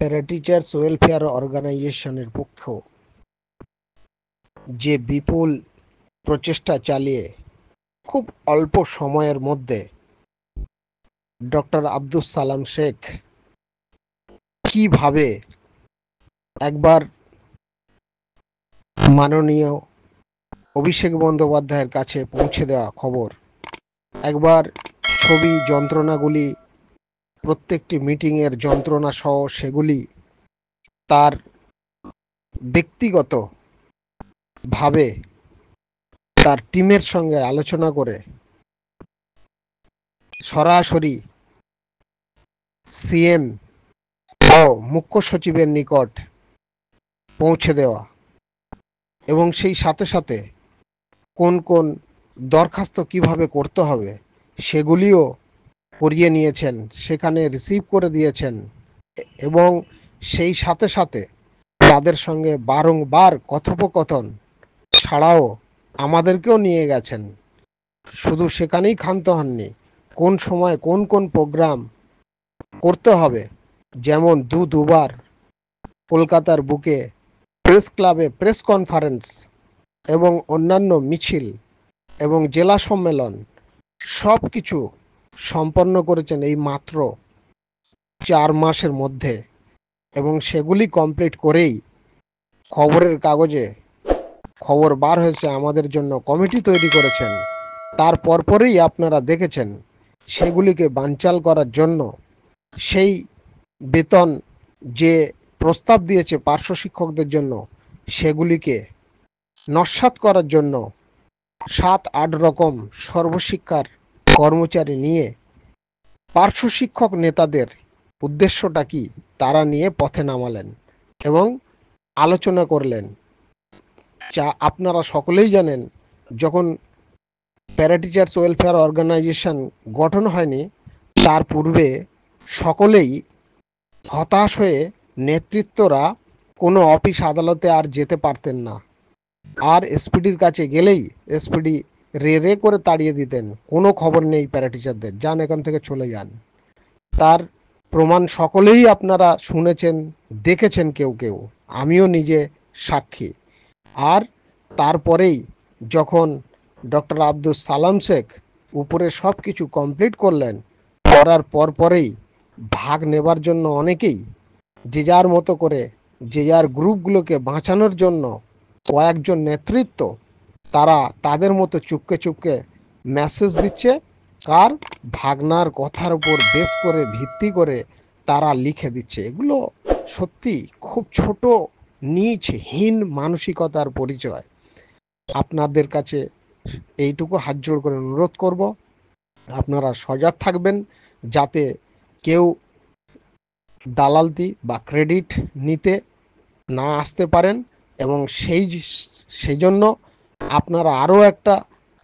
প্যারা teachers welfare অর্গানাইজেশনের পক্ষ যে বিপুল প্রচেষ্টা চালিয়ে খুব অল্প সময়ের মধ্যে ডক্টর আব্দুস সালাম শেখ কিভাবে একবার মাননীয় অভিষেক বন্দ্যোপাধ্যায়ের কাছে পৌঁছে দেওয়া খবর, একবার ছবি যন্ত্রণাগুলি, প্রত্যেকটি মিটিংয়ের যন্ত্রণা সহ সেগুলি তার ব্যক্তিগতভাবে তার টিমের সঙ্গে আলোচনা করে সরাসরি সিএম ও মুখ্য সচিবের নিকট পৌঁছে দেওয়া এবং সেই সাথে সাথে কোন কোন দরখাস্ত কিভাবে করতে হবে সেগুলিও করিয়ে নিয়েছেন, সেখানে রিসিভ করে দিয়েছেন এবং সেই সাথে সাথে তাদের সঙ্গে বারংবার কথোপকথন ছাড়াও আমাদেরকেও নিয়ে গেছেন। শুধু সেখানেই ক্ষান্ত হননি, কোন সময় কোন কোন প্রোগ্রাম করতে হবে, যেমন দুবার কলকাতার বুকে প্রেস ক্লাবে প্রেস কনফারেন্স এবং অন্যান্য মিছিল এবং জেলা সম্মেলন সব কিছু সম্পন্ন করেছেন এই মাত্র 4 মাসের মধ্যে এবং সেগুলি কমপ্লিট করেই খবরের কাগজে খবর বার হয়েছে, আমাদের জন্য কমিটি তৈরি করেছেন। তার পরপরই আপনারা দেখেছেন সেগুলিকে বানচাল করার জন্য সেই বেতন যে প্রস্তাব দিয়েছে পার্শ্ব শিক্ষকদের জন্য সেগুলিকে নস্যাৎ করার জন্য 7-8 রকম সর্বশিক্ষার কর্মচারী নিয়ে পার্শ্ব শিক্ষক নেতাদের উদ্দেশ্যটা কি তারা নিয়ে পথে নামালেন এবং আলোচনা করলেন। যা আপনারা সকলেই জানেন, যখন প্যারা টিচার্স ওয়েলফেয়ার অর্গানাইজেশন গঠন হয়নি তার পূর্বে সকলেই হতাশ হয়ে নেতৃত্বরা কোনো অফিস আদালতে আর যেতে পারতেন না, আর এসপিডির কাছে গেলেই এসপিডি রে করে তাড়িয়ে দিতেন, কোনো খবর নেই প্যারা টিচারদের, যান এখান থেকে চলে যান। তার প্রমাণ সকলেই আপনারা শুনেছেন, দেখেছেন, কেউ কেউ, আমিও নিজে সাক্ষী। আর তারপরেই যখন ডক্টর আব্দুস সালাম শেখ উপরে সব কিছু কমপ্লিট করলেন, করার পরেই ভাগ নেবার জন্য অনেকেই যে যার মতো করে যে যার গ্রুপগুলোকে বাঁচানোর জন্য কয়েকজন নেতৃত্ব তারা তাদের মতো চুপকে চুপকে মেসেজ দিচ্ছে, কার ভাগনার কথার উপর বেস করে ভিত্তি করে তারা লিখে দিচ্ছে। এগুলো সত্যি খুব ছোট নীচ হীন মানসিকতার পরিচয়। আপনাদের কাছে এইটুকু হাত জোড় করে অনুরোধ করব, আপনারা সজাগ থাকবেন যাতে কেউ দালালতি বা ক্রেডিট নিতে না আসতে পারেন এবং সেই জন্য আপনারা আরও একটা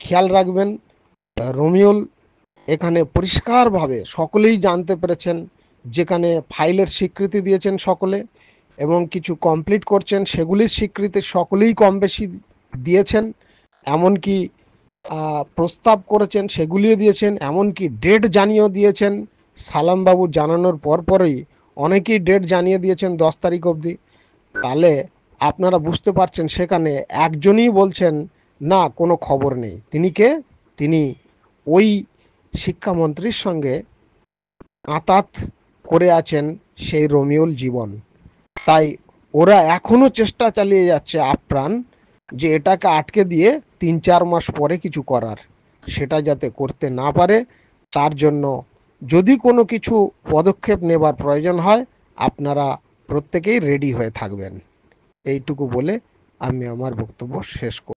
খেয়াল রাখবেন। রোমিওল এখানে পরিষ্কারভাবে সকলেই জানতে পেরেছেন, যেখানে ফাইলের স্বীকৃতি দিয়েছেন সকলে এবং কিছু কমপ্লিট করছেন সেগুলির স্বীকৃতি সকলেই কম বেশি দিয়েছেন, এমনকি প্রস্তাব করেছেন সেগুলিও দিয়েছেন, এমনকি ডেট জানিয়েও দিয়েছেন। সালামবাবু জানানোর পরই অনেকেই ডেট জানিয়ে দিয়েছেন 10 তারিখ অবধি। তাহলে আপনারা বুঝতে পারছেন সেখানে একজনই বলছেন না কোনো খবর নেই। তিনি কে? তিনি ওই শিক্ষামন্ত্রীর সঙ্গে আঁতাত করে আছেন সেই রোমিওল জীবন। তাই ওরা এখনো চেষ্টা চালিয়ে যাচ্ছে আপ্রাণ যে এটাকে আটকে দিয়ে 3-4 মাস পরে কিছু করার, সেটা যাতে করতে না পারে। তার জন্য যদি কোনো কিছু পদক্ষেপ নেবার প্রয়োজন হয় আপনারা প্রত্যেকেই রেডি হয়ে থাকবেন। এইটুকু বলে আমি আমার বক্তব্য শেষ করব।